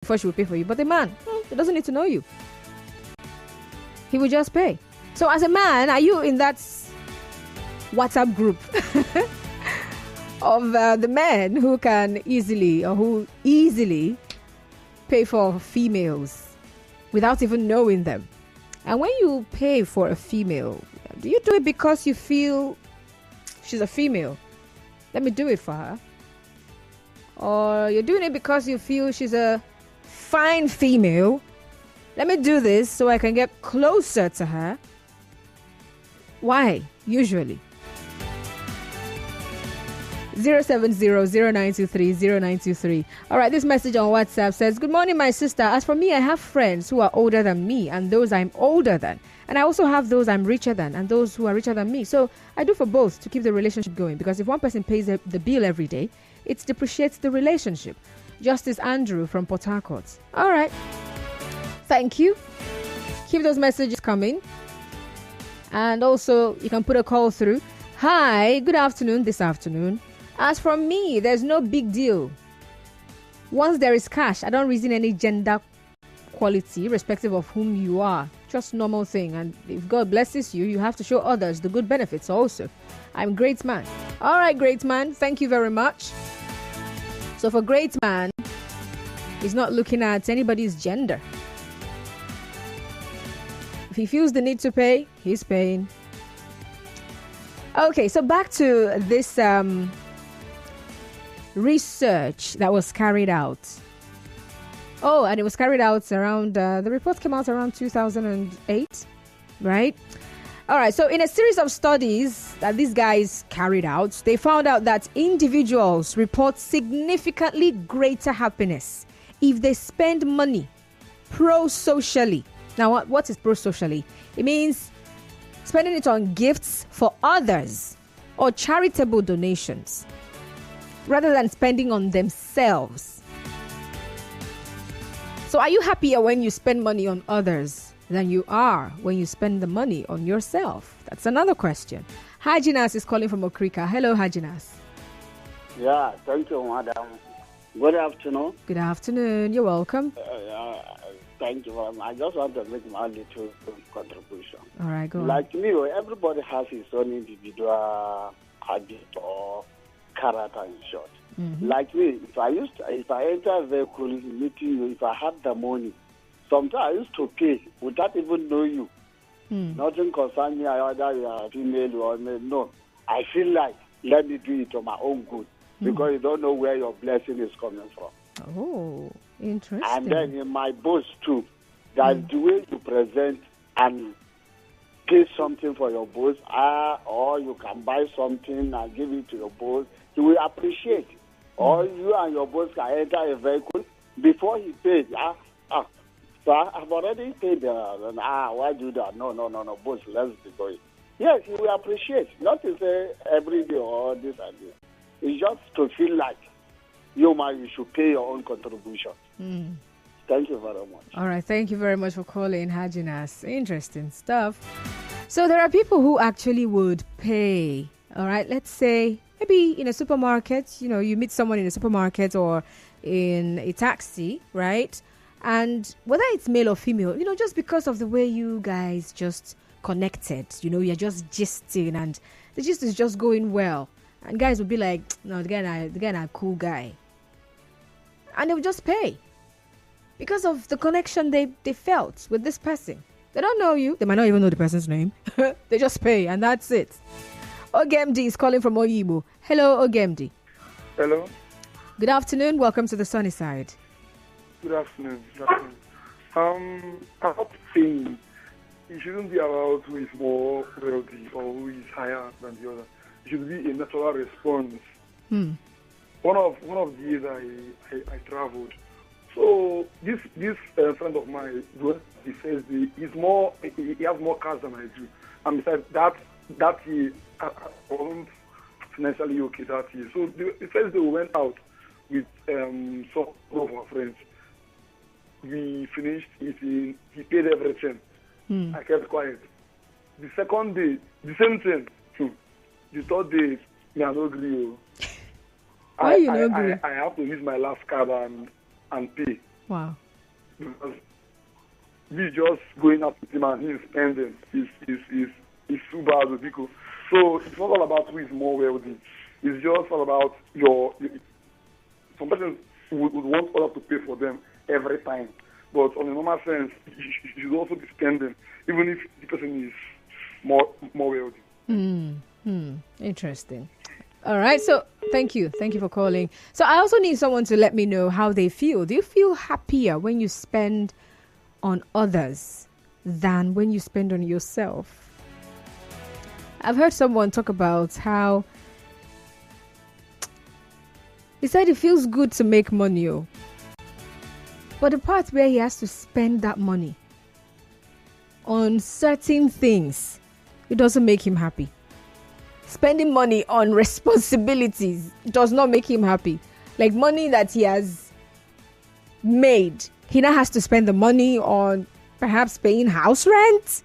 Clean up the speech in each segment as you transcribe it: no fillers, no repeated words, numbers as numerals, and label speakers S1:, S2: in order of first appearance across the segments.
S1: before she will pay for you. But the man, he doesn't need to know you. He will just pay. So as a man, are you in that WhatsApp group of the men who can easily pay for females without even knowing them? And when you pay for a female, do you do it because you feel she's a female? Let me do it for her. Or you're doing it because you feel she's a fine female? Let me do this so I can get closer to her. Why? Usually. 070-0923-0923. All right, this message on WhatsApp says, good morning, my sister. As for me, I have friends who are older than me and those I'm older than. And I also have those I'm richer than and those who are richer than me. So I do for both to keep the relationship going, because if one person pays the bill every day, it depreciates the relationship. Justice Andrew from Port Harcourt. All right. Thank you. Keep those messages coming. And also, you can put a call through. Hi, good afternoon this afternoon. As for me, there's no big deal. Once there is cash, I don't reason any gender quality, irrespective of whom you are. Just normal thing. And if God blesses you, you have to show others the good benefits also. I'm Great Man. All right, Great Man. Thank you very much. So for Great Man, he's not looking at anybody's gender. If he feels the need to pay, he's paying. Okay, so back to this research that was carried out. Oh, and it was carried out around, the report came out around 2008, right? All right, so in a series of studies that these guys carried out, they found out that individuals report significantly greater happiness if they spend money pro-socially. Now, what is pro-socially? It means spending it on gifts for others or charitable donations, rather than spending on themselves. So are you happier when you spend money on others than you are when you spend the money on yourself? That's another question. Hajinas is calling from Okrika. Hello, Hajinas.
S2: Yeah, thank you, madam. Good afternoon.
S1: Good afternoon. You're welcome.
S2: Thank you very much. I just want to make my little contribution.
S1: All right, go on.
S2: Like me, everybody has his own individual habit or character, in short.
S1: Mm-hmm.
S2: Like me, if I enter a vehicle meeting you, if I have the money, sometimes I used to pay without even knowing you. Nothing concerns me, either you are female or male. No, I feel like let me do it on my own good, because you don't know where your blessing is coming from.
S1: Oh, interesting.
S2: And then in my boss too, that the way you present and pay something for your boss, or you can buy something and give it to your boss, he will appreciate. Or you and your boss can enter a vehicle before he pays. So I've already paid. Why do that? No, boss, let's be going. Yes, he will appreciate. Not to say every day or this and this. It's just to feel like you should pay your own contribution. Thank you very much.
S1: All right, thank you very much for calling, Hajinas. Interesting stuff. So there are people who actually would pay. All right, let's say maybe in a supermarket, you meet someone in a supermarket or in a taxi, right? And whether it's male or female, just because of the way you guys just connected, you're just gisting and the gist is just going well. And guys would be like, no, the guy a cool guy. And they would just pay because of the connection they felt with this person. They don't know you. They might not even know the person's name. They just pay and that's it. Ogemdi is calling from Oyibo. Hello, Ogemdi.
S3: Hello.
S1: Good afternoon. Welcome to the sunny side.
S3: Good afternoon. I'm not saying it shouldn't be about who is more wealthy or who is higher than the other. It should be a natural response. One of the years I traveled. So this friend of mine, he says he has more cars than I do. And besides that year, I wasn't financially okay that year. So the first day we went out with some of our friends. We finished eating. He paid everything. I kept quiet. The second day, the same thing. The third day, me I no agree.
S1: Why you no agree?
S3: I have to use my last card and pay.
S1: Wow.
S3: Because we just going up with him and he's spending. He's too bad because. So it's not all about who is more wealthy. It's just all about some persons would want others to pay for them every time. But on a normal sense, you should also be spending, even if the person is more wealthy.
S1: Interesting. All right. So thank you. Thank you for calling. So I also need someone to let me know how they feel. Do you feel happier when you spend on others than when you spend on yourself? I've heard someone talk about how he said it feels good to make money, but the part where he has to spend that money on certain things, it doesn't make him happy. Spending money on responsibilities does not make him happy. Like money that he has made, he now has to spend the money on perhaps paying house rent.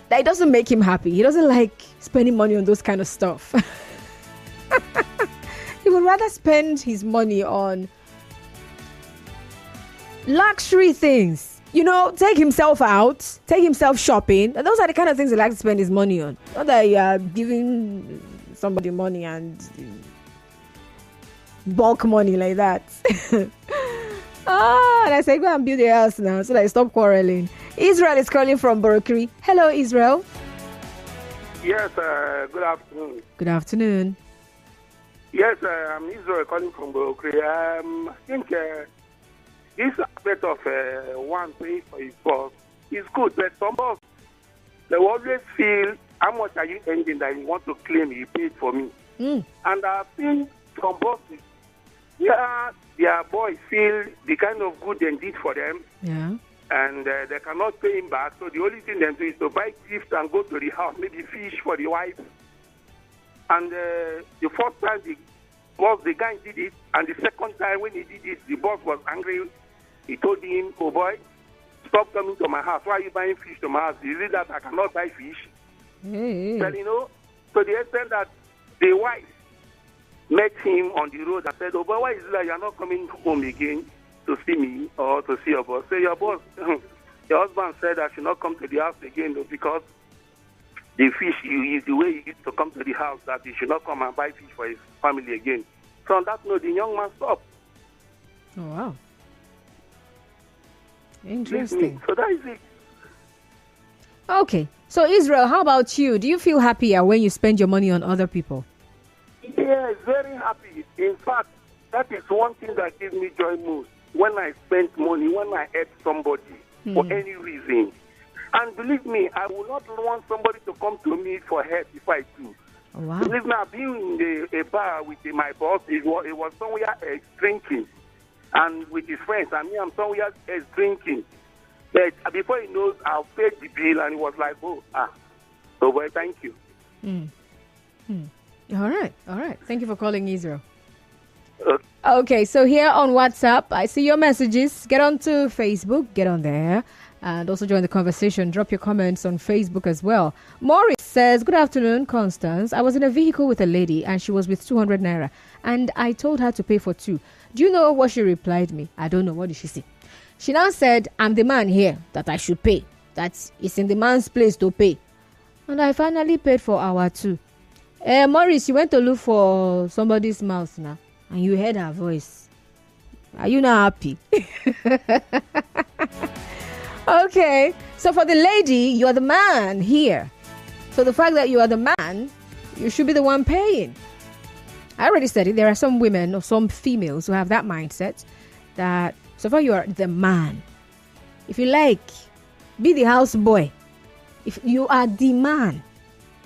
S1: That doesn't make him happy. He doesn't like spending money on those kind of stuff. He would rather spend his money on luxury things. You know, take himself out, take himself shopping. Those are the kind of things he likes to spend his money on. Not that you are giving somebody money and bulk money like that. And I say, go and build your house now so that you stop quarreling. Israel is calling from Borokri. Hello, Israel.
S4: Yes, good afternoon.
S1: Good afternoon.
S4: Yes, I'm Israel calling from Borokri. I think this aspect of one paying for his boss is good, but some boss, they always feel how much are you earning that you want to claim he paid for me. And I've seen some bosses, their boys feel the kind of good they did for them.
S1: Yeah.
S4: And they cannot pay him back. So the only thing they do is to buy gifts and go to the house, maybe fish for the wife. And the first time the guy did it, and the second time when he did it, the boss was angry. He told him, "Oh boy, stop coming to my house. Why are you buying fish to my house? Is it that I cannot buy fish?"
S1: Hey.
S4: Then, to the extent that the wife met him on the road and said, "Oh boy, why is it that you're not coming home again to see me or to see your boss?" Say, "Your boss, your husband said I should not come to the house again though, because the fish is the way he used to come to the house, that he should not come and buy fish for his family again." So on that note, the young man stopped.
S1: Oh, wow. Interesting.
S4: So that is it.
S1: Okay. So, Israel, how about you? Do you feel happier when you spend your money on other people?
S4: Yes, very happy. In fact, that is one thing that gives me joy most. When I spend money, when I help somebody for any reason. And believe me, I will not want somebody to come to me for help if I do.
S1: Oh, wow.
S4: Believe me, I've been in a bar with my boss. It was somewhere drinking. And with his friends, and me, I'm somewhere else drinking. But before he knows, I'll pay the bill, and he was like, "Oh, so boy, thank you."
S1: All right. Thank you for calling, Israel. Okay, so here on WhatsApp, I see your messages. Get onto Facebook, get on there, and also join the conversation. Drop your comments on Facebook as well. Maurice says, "Good afternoon, Constance. I was in a vehicle with a lady, and she was with 200 naira, and I told her to pay for 2. Do you know what she replied me? I don't know. What did she say? She now said, I'm the man here, that I should pay. That it's in the man's place to pay. And I finally paid for our 2. Maurice, you went to look for somebody's mouth now, and you heard her voice. Are you not happy?" Okay, so for the lady, you're the man here. So the fact that you are the man, you should be the one paying. I already said it. There are some women or some females who have that mindset that so far you are the man. If you like, be the house boy. If you are the man,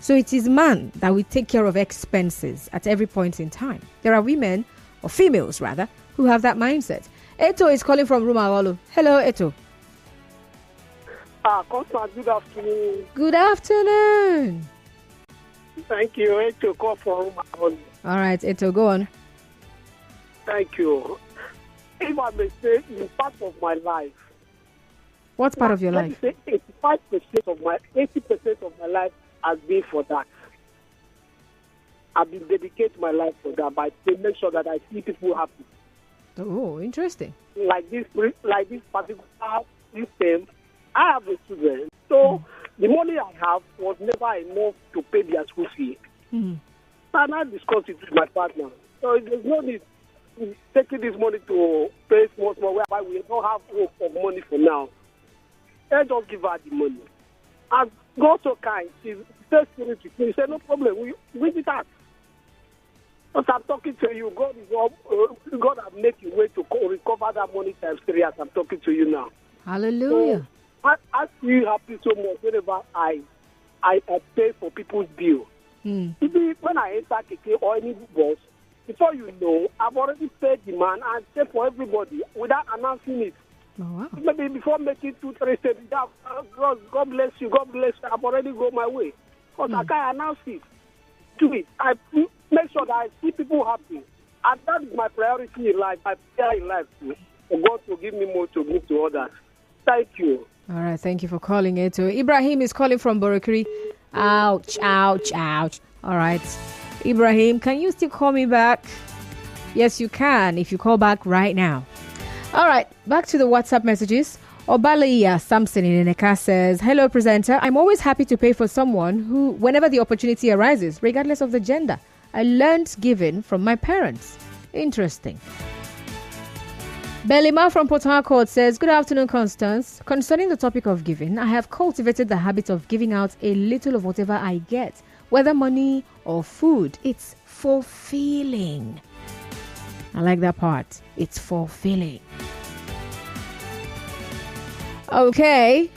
S1: so it is man that will take care of expenses at every point in time. There are women, or females rather, who have that mindset. Eto is calling from Rumawalo. Hello, Eto.
S5: Constance, good afternoon.
S1: Good afternoon.
S5: Thank you. Eto call from Rumawalo.
S1: All right, Eto, go on.
S5: Thank you. If I may say, in part of my life.
S1: What part of your life?
S5: Let me say 80% of my life has been for that. I've been dedicated my life for that, but to make sure that I see people happy.
S1: Oh, interesting.
S5: Like this particular system, I have a student. So the money I have was never enough to pay their school fee.
S1: Mm.
S5: And I discussed it with my partner. So there's no need in taking this money to pay small, whereby we don't have hope of money for now. Let's just give her the money. And God so kind, she said to me, said, no problem, we did that. But I'm talking to you, God has made a way to recover that money times 3 as I'm talking to you now.
S1: Hallelujah.
S5: So, I feel happy so much whenever I pay for people's bill. Even when I enter KK or any bus, before you know, I've already paid the man and paid for everybody without announcing it.
S1: Oh, wow.
S5: Maybe before making 2-3 steps, God bless you, God bless you, I've already gone my way. Because I can't announce it. Do it. I make sure that I see people happy. And that is my priority in life, my prayer in life too. For God to give me more to give to others. Thank you.
S1: All right, thank you for calling, Eto. Ibrahim is calling from Borokiri. Ouch, ouch, ouch. All right. Ibrahim, can you still call me back? Yes, you can if you call back right now. All right, back to the WhatsApp messages. Obaleya Samson in Eneka says, hello, presenter. I'm always happy to pay for someone who, whenever the opportunity arises, regardless of the gender. I learned giving from my parents. Interesting. Belima from Port Harcourt says, good afternoon, Constance. Concerning the topic of giving, I have cultivated the habit of giving out a little of whatever I get, whether money or food. It's fulfilling. I like that part. It's fulfilling. Okay.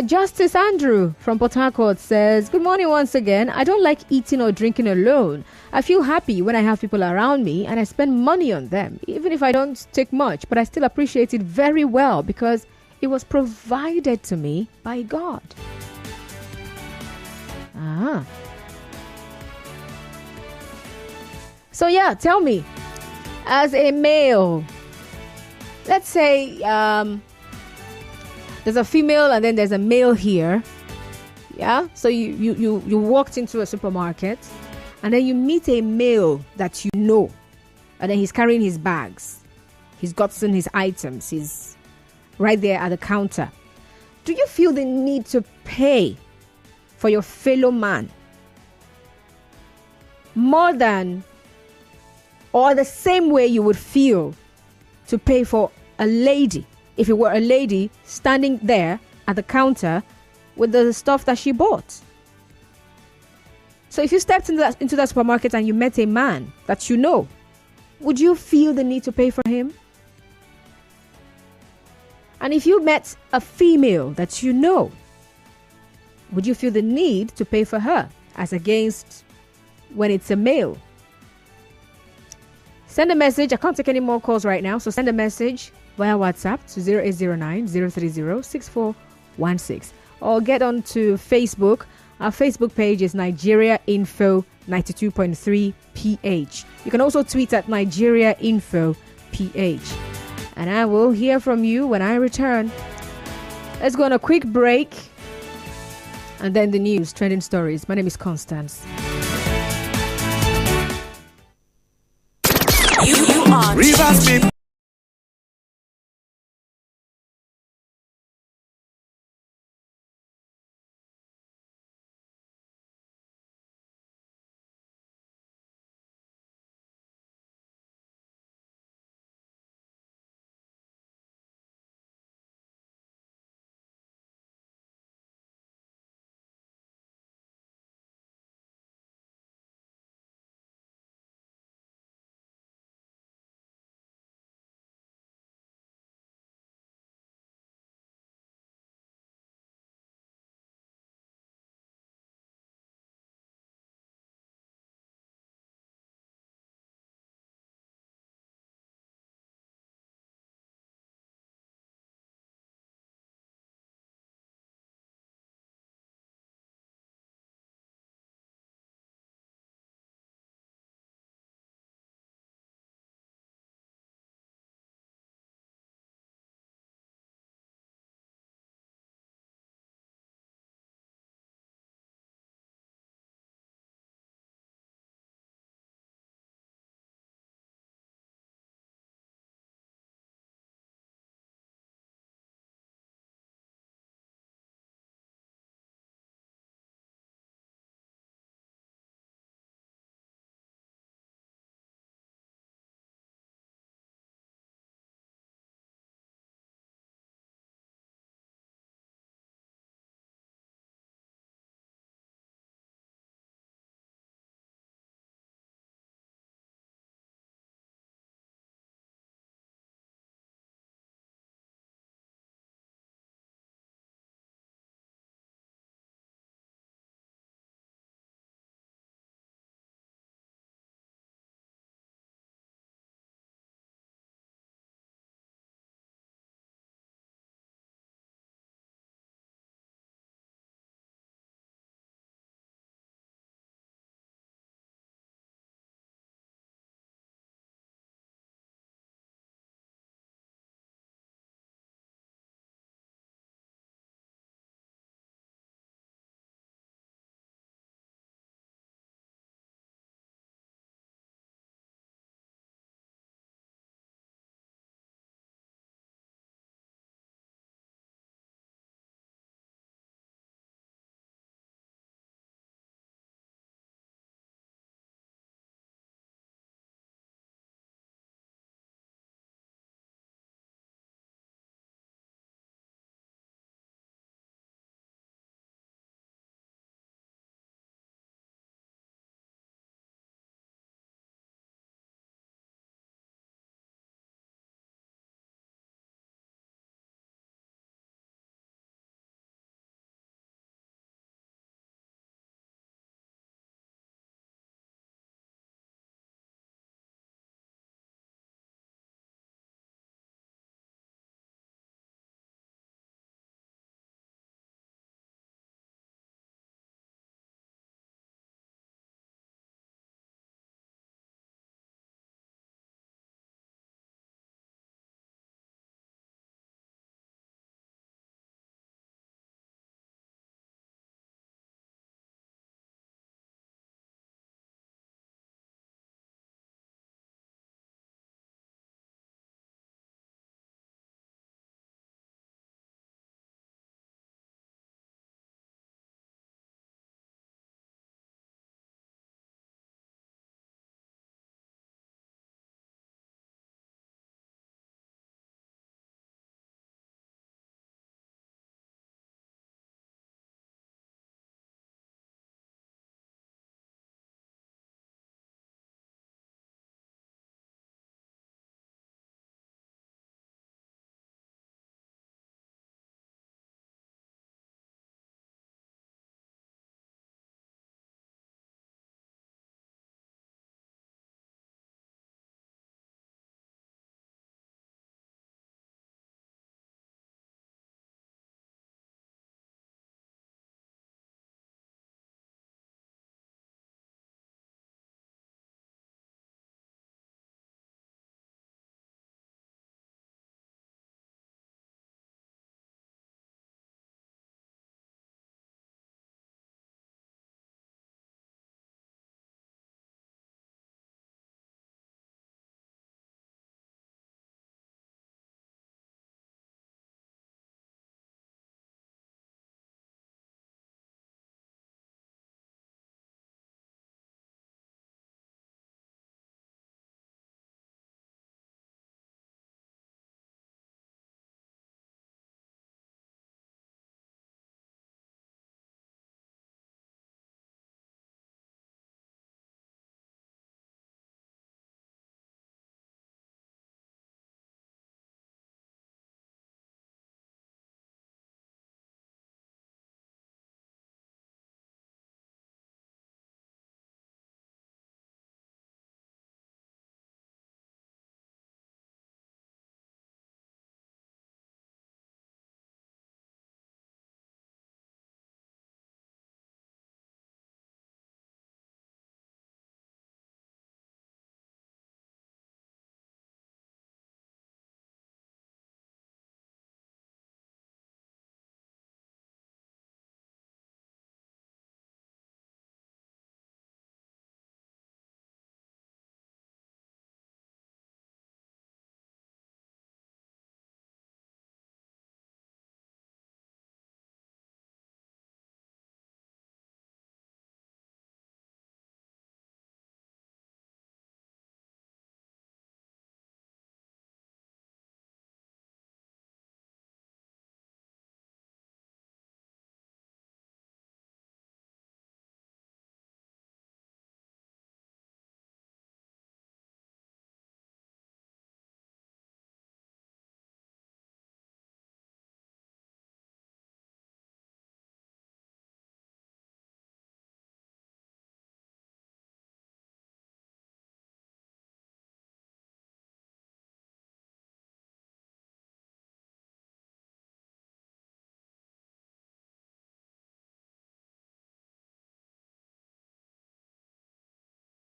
S1: Justice Andrew from Port Harcourt says, good morning once again. I don't like eating or drinking alone. I feel happy when I have people around me and I spend money on them, even if I don't take much, but I still appreciate it very well because it was provided to me by God. So yeah, tell me, as a male, let's say there's a female and then there's a male here. Yeah, so you walked into a supermarket and then you meet a male that you know, and then he's carrying his bags, he's gotten his items, he's right there at the counter. Do you feel the need to pay for your fellow man more than or the same way you would feel to pay for a lady if it were a lady standing there at the counter with the stuff that she bought? So if you stepped into that supermarket and you met a man that you know, would you feel the need to pay for him? And if you met a female that you know, would you feel the need to pay for her as against when it's a male? Send a message. I can't take any more calls right now, so send a message via WhatsApp to 0809-030-6416 or get on to Facebook. Our Facebook page is Nigeria Info 92.3 PH. You can also tweet at Nigeria Info PH. And I will hear from you when I return. Let's go on a quick break. And then the news, trending stories. My name is Constance.
S6: You are Rivers people.